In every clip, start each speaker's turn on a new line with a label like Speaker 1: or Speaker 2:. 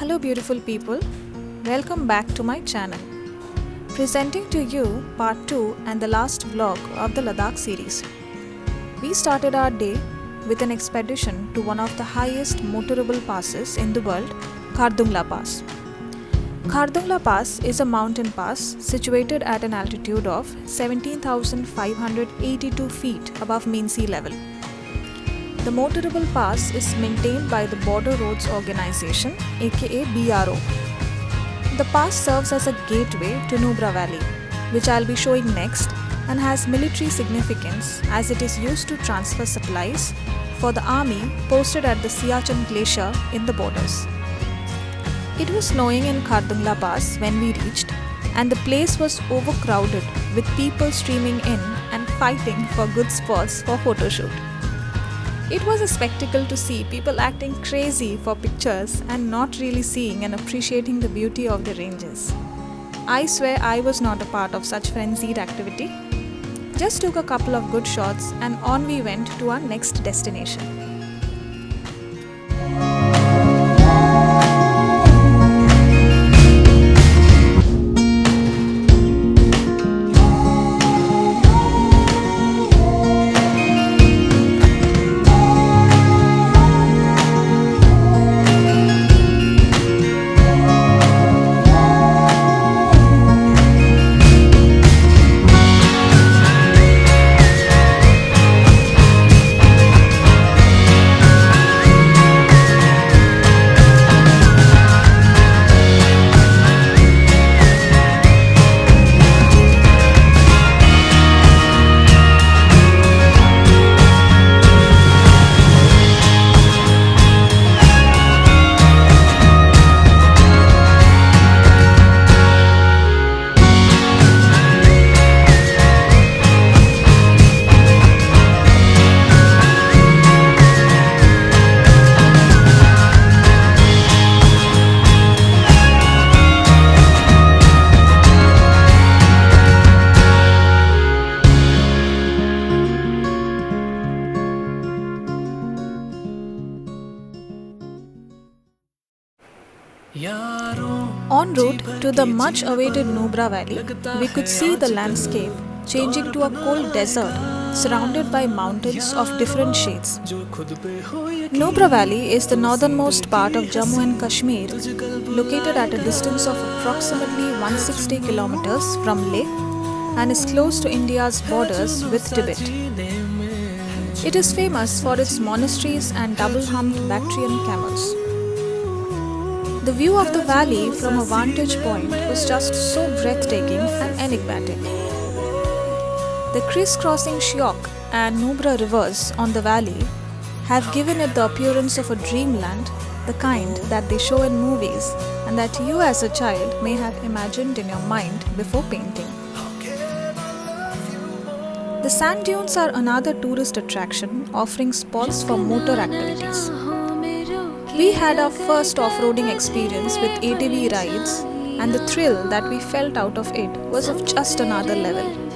Speaker 1: Hello beautiful people, welcome back to my channel. Presenting to you part 2 and the last vlog of the Ladakh series. We started our day with an expedition to one of the highest motorable passes in the world, Khardungla Pass. Khardungla Pass is a mountain pass situated at an altitude of 17,582 feet above mean sea level. The motorable pass is maintained by the Border Roads Organization aka BRO. The pass serves as a gateway to Nubra Valley, which I'll be showing next, and has military significance as it is used to transfer supplies for the army posted at the Siachen Glacier in the borders. It was snowing in Khardungla Pass when we reached, and the place was overcrowded with people streaming in and fighting for good spots for photoshoot. It was a spectacle to see people acting crazy for pictures and not really seeing and appreciating the beauty of the ranges. I swear I was not a part of such frenzied activity. Just took a couple of good shots and on we went to our next destination. En route to the much awaited Nubra Valley, we could see the landscape changing to a cold desert surrounded by mountains of different shades. Nubra Valley is the northernmost part of Jammu and Kashmir, located at a distance of approximately 160 kilometers from Leh and is close to India's borders with Tibet. It is famous for its monasteries and double-humped Bactrian camels. The view of the valley from a vantage point was just so breathtaking and enigmatic. The criss-crossing Shyok and Nubra rivers on the valley have given it the appearance of a dreamland, the kind that they show in movies and that you as a child may have imagined in your mind before painting. The sand dunes are another tourist attraction offering spots for motor activities. We had our first off-roading experience with ATV rides, and the thrill that we felt out of it was of just another level.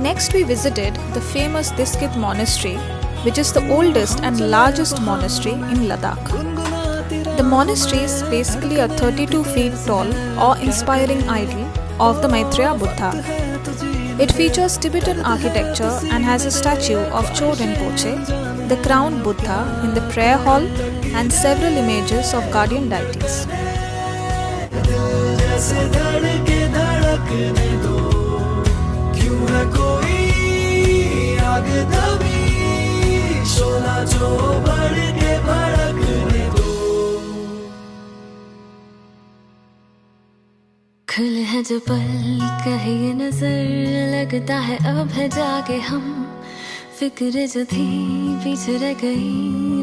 Speaker 1: Next we visited the famous Diskit Monastery, which is the oldest and largest monastery in Ladakh. The monastery is basically a 32 feet tall awe-inspiring idol of the Maitreya Buddha. It features Tibetan architecture and has a statue of Cho Rinpoche, the crowned Buddha, in the prayer hall and several images of guardian deities.
Speaker 2: खुल है जो पल कहीं नजर लगता है अब है जागे हम फिक्र जो थी पीछे रह गई,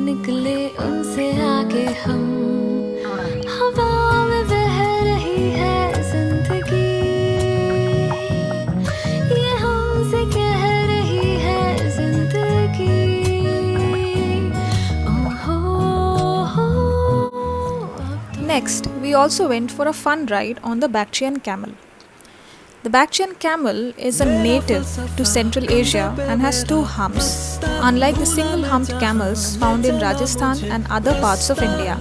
Speaker 2: निकले उनसे आगे हम। हवा में बह रही है जिंदगी, ये हमसे कह रही है जिंदगी।
Speaker 1: Next, we also went for a fun ride on the Bactrian camel. The Bactrian camel is a native to Central Asia and has two humps, unlike the single-humped camels found in Rajasthan and other parts of India.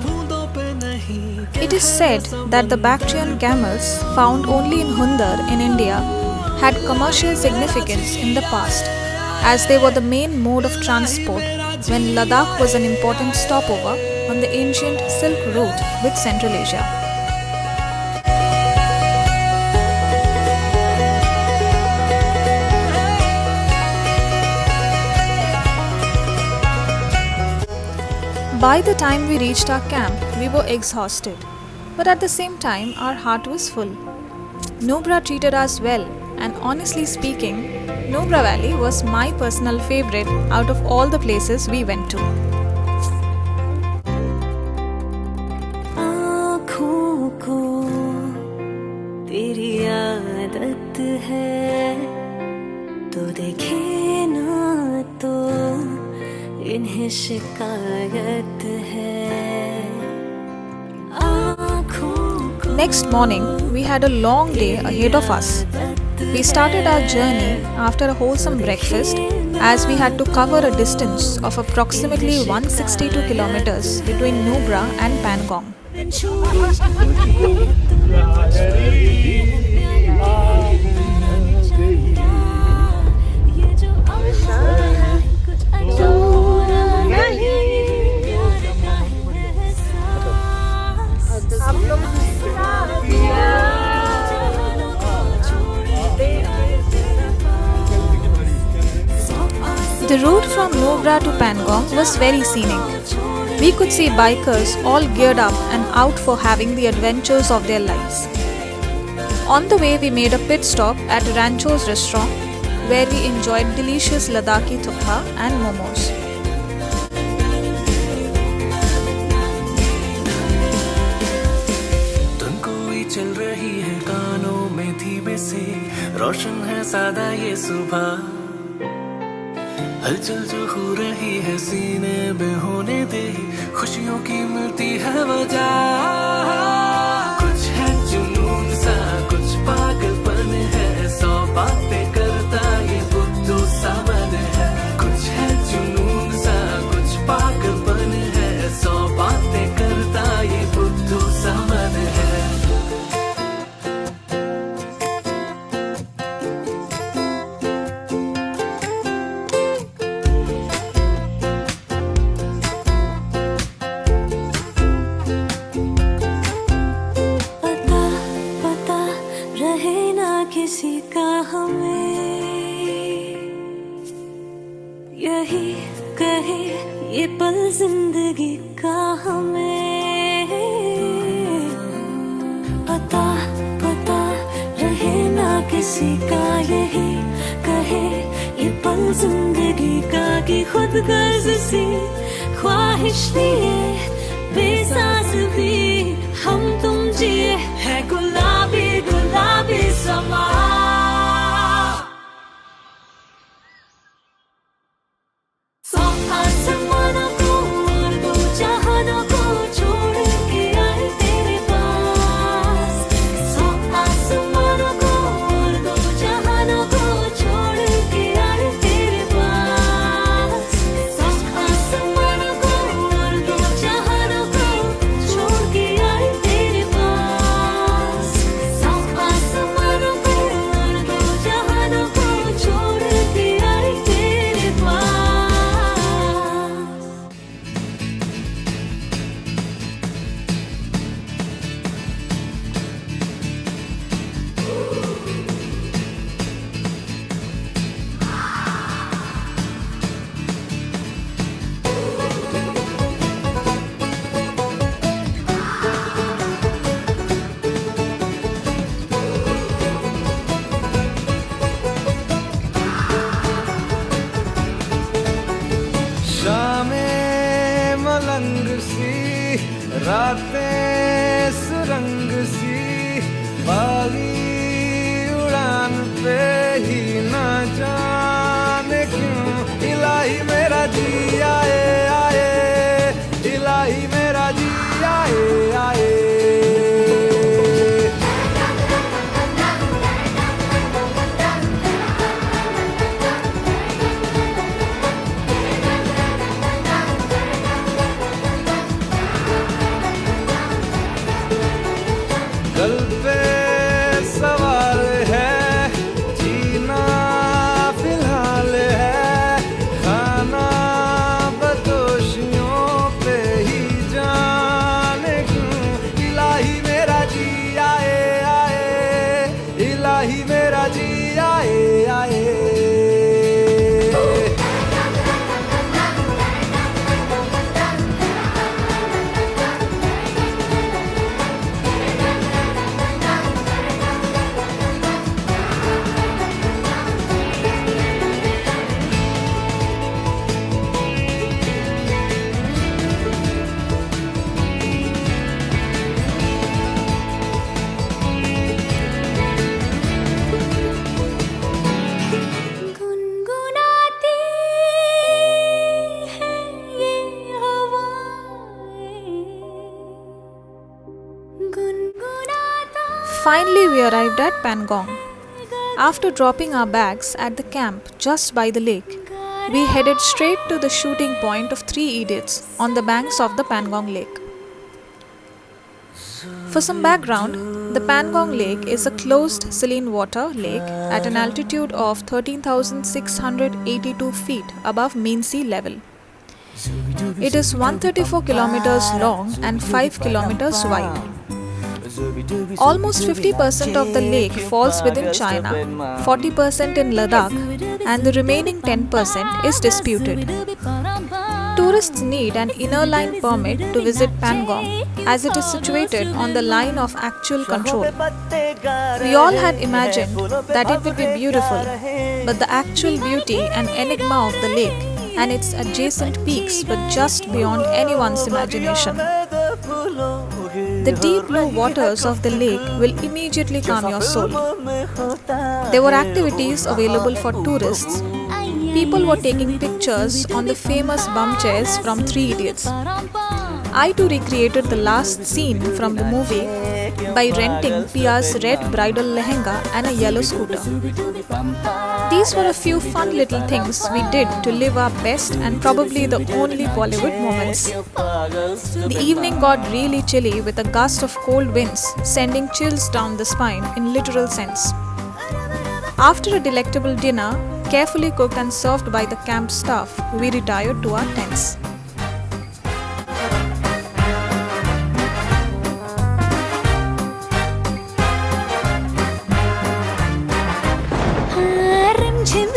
Speaker 1: It is said that the Bactrian camels, found only in Hundar in India, had commercial significance in the past, as they were the main mode of transport when Ladakh was an important stopover on the ancient Silk Route with Central Asia. By the time we reached our camp, we were exhausted, but at the same time, our heart was full. Nubra treated us well, and honestly speaking, Nubra Valley was my personal favorite out of all the places we went to.
Speaker 2: आँखों को तेरी आदत है, तो देखे ना तो इन्हें शिकायत है।
Speaker 1: Next morning, we had a long day ahead of us. We started our journey after a wholesome breakfast, as we had to cover a distance of approximately 162 kilometers between Nubra and Pangong. The route from Nubra to Pangong was very scenic. We could see bikers all geared up and out for having the adventures of their lives. On the way, we made a pit stop at Rancho's restaurant, where we enjoyed delicious Ladakhi thukpa and momos.
Speaker 3: चल रही है कानों में धीमे से, रोशन है सादा ये सुबह, हलचल जो हो रही है सीने में होने दे, खुशियों की मिलती है वजह। कुछ है जुनून सा, कुछ पागलपन है, 100 बातें करता ये बुद्धू सा मन है। कुछ है जुनून सा, कुछ पागलपन है, 100 बातें करता ये बुद्धू सा मन है।
Speaker 2: किसी का हमें यही कहे ये पल जिंदगी का हमें, पता पता रहे ना किसी का, यही कहे ये पल जिंदगी का, कि खुद गर्ज सी ख्वाहिश लिए बेसास भी हम तुम जिए, है गुलाबी गुलाबी समा। आसमानों को और दो जहानों को छोड़ के आए तेरे पास, आसमानों को और दो जहानों को छोड़ के आए तेरे पास, आसमानों को और दो जहानों को छोड़ के आए तेरे पास, आसमानों को
Speaker 3: रातें सुरंग सी बागी उड़ान पे ही ना जाने क्यों इलाही मेरा जी आए आए इलाही मेरा जी आए आए कल पे सवाल है जीना फिलहाल है खाना बदोशियों पे ही जाने क्यों इलाही मेरा जी आए आए इलाही मेरा जी आए आए
Speaker 2: गुनगुनाती है ये हवाएं गुनगुनाता
Speaker 1: Finally, we arrived at Pangong. After dropping our bags at the camp just by the lake, we headed straight to the shooting point of Three Idiots on the banks of the Pangong Lake. For some background, the Pangong Lake is a closed saline water lake at an altitude of 13,682 feet above mean sea level. It is 134 kilometers long and 5 kilometers wide. Almost 50% of the lake falls within China, 40% in Ladakh, and the remaining 10% is disputed. Tourists need an inner line permit to visit Pangong as it is situated on the line of actual control. We all had imagined that it would be beautiful, but the actual beauty and enigma of the lake and its adjacent peaks were just beyond anyone's imagination. The deep blue waters of the lake will immediately calm your soul. There were activities available for tourists. People were taking pictures on the famous bum chairs from Three Idiots. I too recreated the last scene from the movie by renting Pia's red bridal lehenga and a yellow scooter. These were a few fun little things we did to live our best and probably the only Bollywood moments. The evening got really chilly with a gust of cold winds sending chills down the spine in literal sense. After a delectable dinner, carefully cooked and served by the camp staff, we retired to our tents.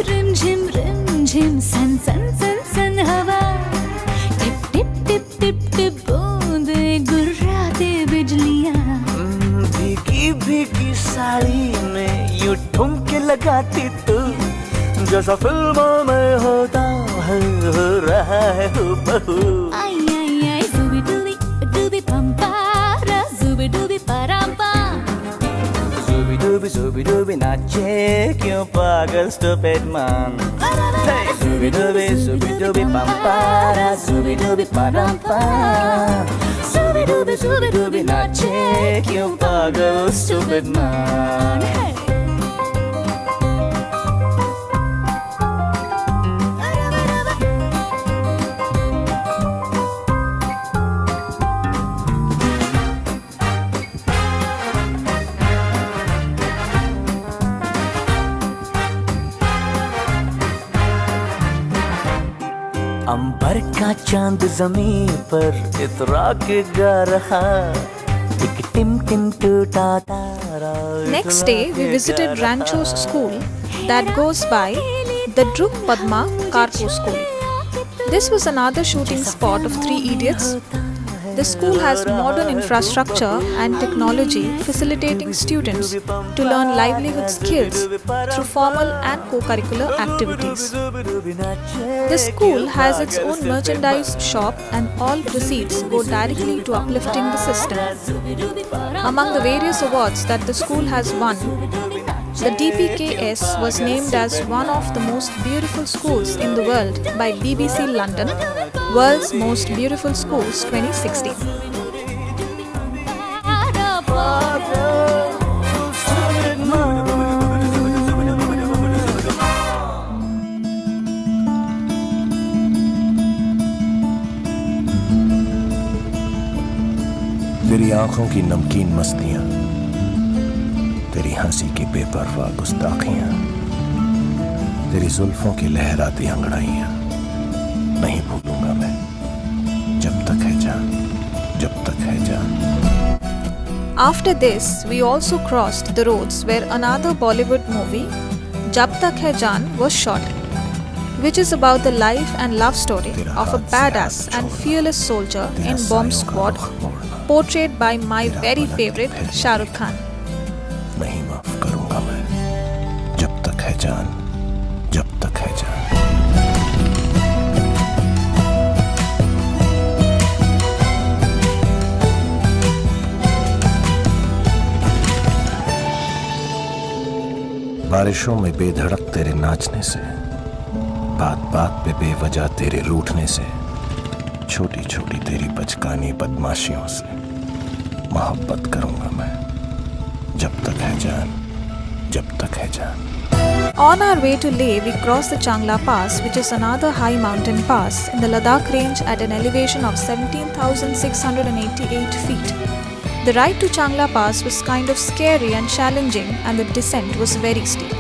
Speaker 2: रिम झिम सन सन सन सन हवा टिप टिप टिप टिप टिप बूंदे गुर्राते बिजलियां
Speaker 4: भीगी भीगी साड़ी में यूं ठुमके लगाती तू जैसा फिल्मों में होता है हो रहा है हूबहू
Speaker 2: आई आई आई जुबी डूबी पंपारा जुबी डूबी परांपा
Speaker 4: Zooby dooby नाचे क्यों पागल stupid man Hey Zooby dooby pampara Zooby dooby parampa Zooby dooby नाचे क्यों पागल stupid man अंबर का चांद जमीन पर इतरा के गा रहा एक टिम टिम टूटा तारा
Speaker 1: Next day, we visited Rancho's school that goes by the Druk Padma Karpo School. This was another shooting spot of Three Idiots. The school has modern infrastructure and technology facilitating students to learn livelihood skills through formal and co-curricular activities. The school has its own merchandise shop and all proceeds go directly to uplifting the system. Among the various awards that the school has won, the DPKS was named as one of the most beautiful schools in the world by BBC London, World's Most Beautiful Schools 2016.
Speaker 5: तेरी आंखों की नमकीन मस्तियां, तेरी हंसी की बेपरवाह गुस्ताखियां, तेरी जुल्फों की लहराती अंगड़ाइयां नहीं भूलूंगा मैं, जब तक है जान, जब तक है जान.
Speaker 1: After this, we also crossed the roads where another Bollywood movie, Jab Tak Hai Jaan, was shot, which is about the life and love story of a badass and fearless soldier in Bomb Squad, portrayed by my very favorite Shah Rukh Khan.
Speaker 5: नहीं माफ करूंगा मैं, जब तक है जान, जब तक है जान. बारिशों में बेधड़क तेरे नाचने से, बात बात पे बेवजह तेरे रूठने से, छोटी छोटी तेरी बचकानी बदमाशियों से मोहब्बत करूंगा मैं, जब तक है जान, जब तक है जान.
Speaker 1: On our way to Leh, we crossed the Changla Pass, which is another high mountain pass in the Ladakh range at an elevation of 17,688 feet. The ride to Changla Pass was kind of scary and challenging, and the descent was very steep.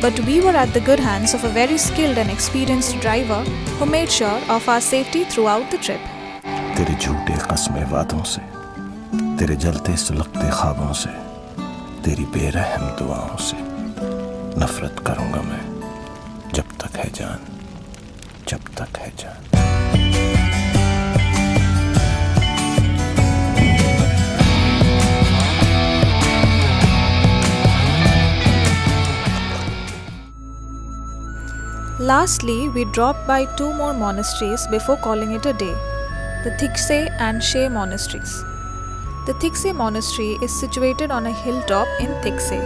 Speaker 1: But we were at the good hands of a very skilled and experienced driver who made sure of our safety throughout the trip.
Speaker 5: तेरे झूठे कस्मे वादों से, तेरे जलते सुलगते ख्वाबों से, तेरी बेरहम दुआओं से नफरत करूंगा मैं, जब तक है जान, जब तक है जान.
Speaker 1: Lastly, we dropped by two more monasteries before calling it a day, the Thiksay and She monasteries. The Thiksay monastery is situated on a hilltop in Thiksay.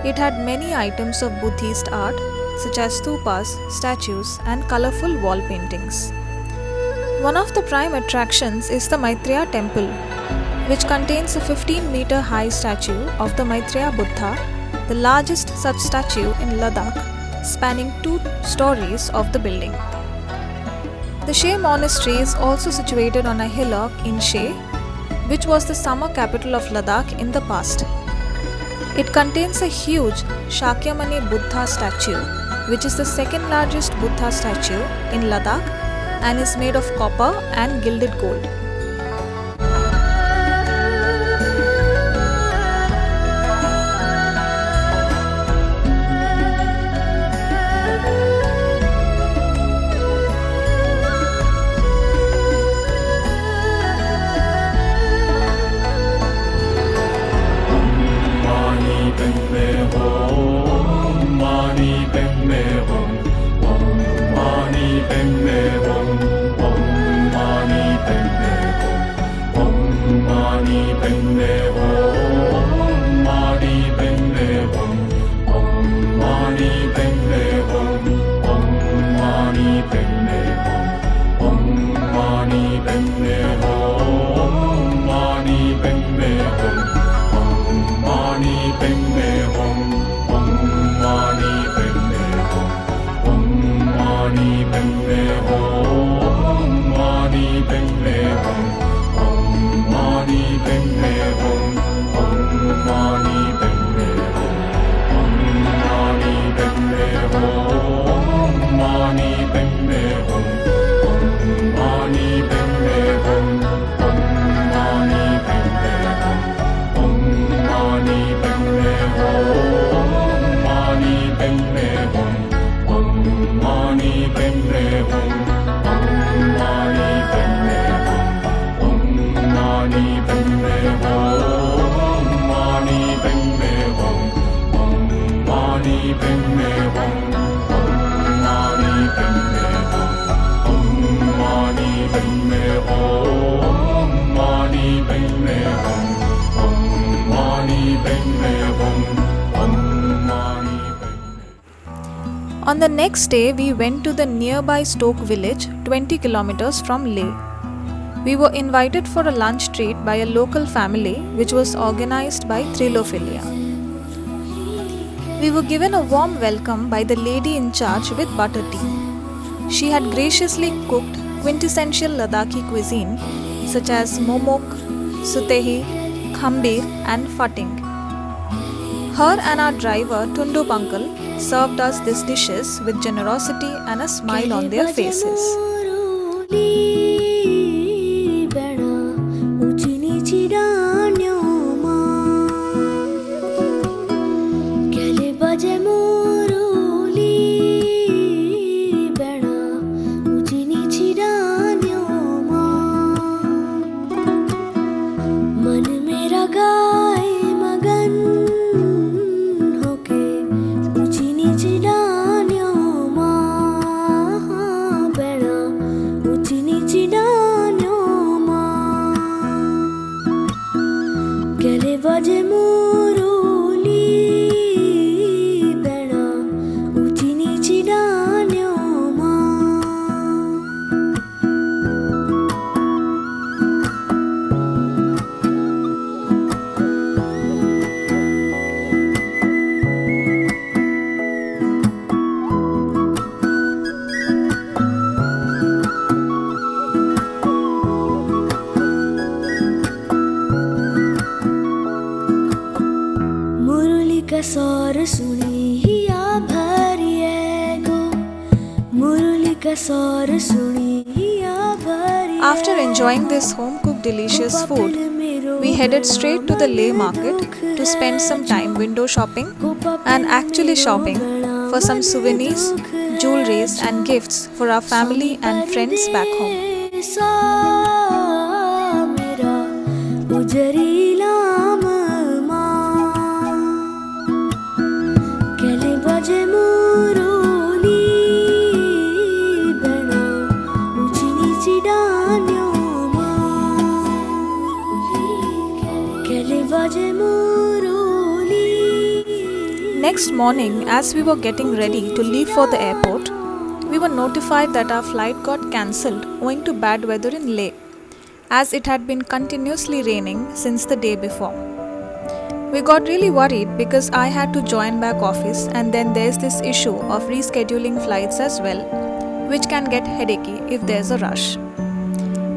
Speaker 1: It had many items of Buddhist art such as stupas, statues and colorful wall paintings. One of the prime attractions is the Maitreya temple, which contains a 15-meter high statue of the Maitreya Buddha, the largest such statue in Ladakh, spanning 2 stories of the building. The She monastery is also situated on a hillock in She, which was the summer capital of Ladakh in the past. It contains a huge Shakyamuni Buddha statue, which is the second largest Buddha statue in Ladakh and is made of copper and gilded gold. On the next day, we went to the nearby Stoke village, 20 kilometers from Leh. We were invited for a lunch treat by a local family which was organized by Trilophilia. We were given a warm welcome by the lady in charge with butter tea. She had graciously cooked quintessential Ladakhi cuisine such as momok, sutehi, khambir and fating. Her and our driver Tundu Uncle served us these dishes with generosity and a smile on their faces. After enjoying this home-cooked delicious food, we headed straight to the Leh market to spend some time window shopping and actually shopping for some souvenirs, jewelries and gifts for our family and friends back home. Next morning, as we were getting ready to leave for the airport, we were notified that our flight got cancelled owing to bad weather in Leh, as it had been continuously raining since the day before. We got really worried because I had to join back office, and then there's this issue of rescheduling flights as well, which can get headachy if there's a rush.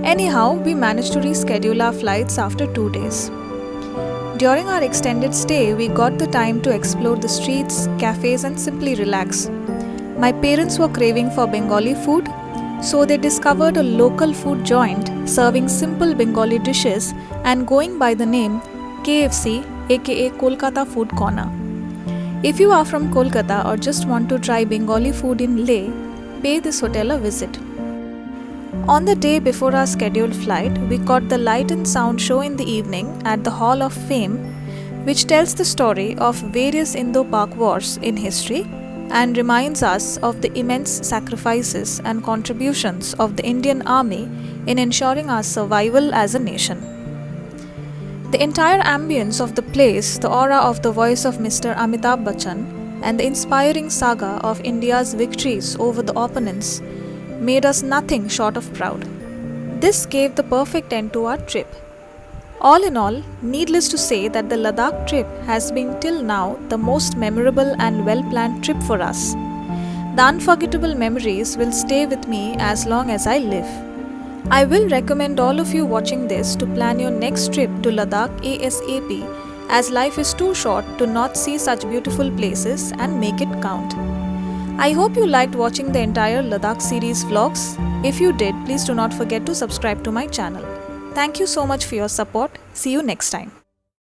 Speaker 1: Anyhow, we managed to reschedule our flights after 2 days. During our extended stay, we got the time to explore the streets, cafes and simply relax. My parents were craving for Bengali food, so they discovered a local food joint serving simple Bengali dishes and going by the name KFC aka Kolkata Food Corner. If you are from Kolkata or just want to try Bengali food in Leh, pay this hotel a visit. On the day before our scheduled flight, we caught the light and sound show in the evening at the Hall of Fame, which tells the story of various Indo-Pak wars in history and reminds us of the immense sacrifices and contributions of the Indian Army in ensuring our survival as a nation. The entire ambience of the place, the aura of the voice of Mr. Amitabh Bachchan, and the inspiring saga of India's victories over the opponents made us nothing short of proud. This gave the perfect end to our trip. All in all, needless to say that the Ladakh trip has been till now the most memorable and well-planned trip for us. The unforgettable memories will stay with me as long as I live. I will recommend all of you watching this to plan your next trip to Ladakh ASAP, as life is too short to not see such beautiful places and make it count. I hope you liked watching the entire Ladakh series vlogs. If you did, please do not forget to subscribe to my channel. Thank you so much for your support. See you next time.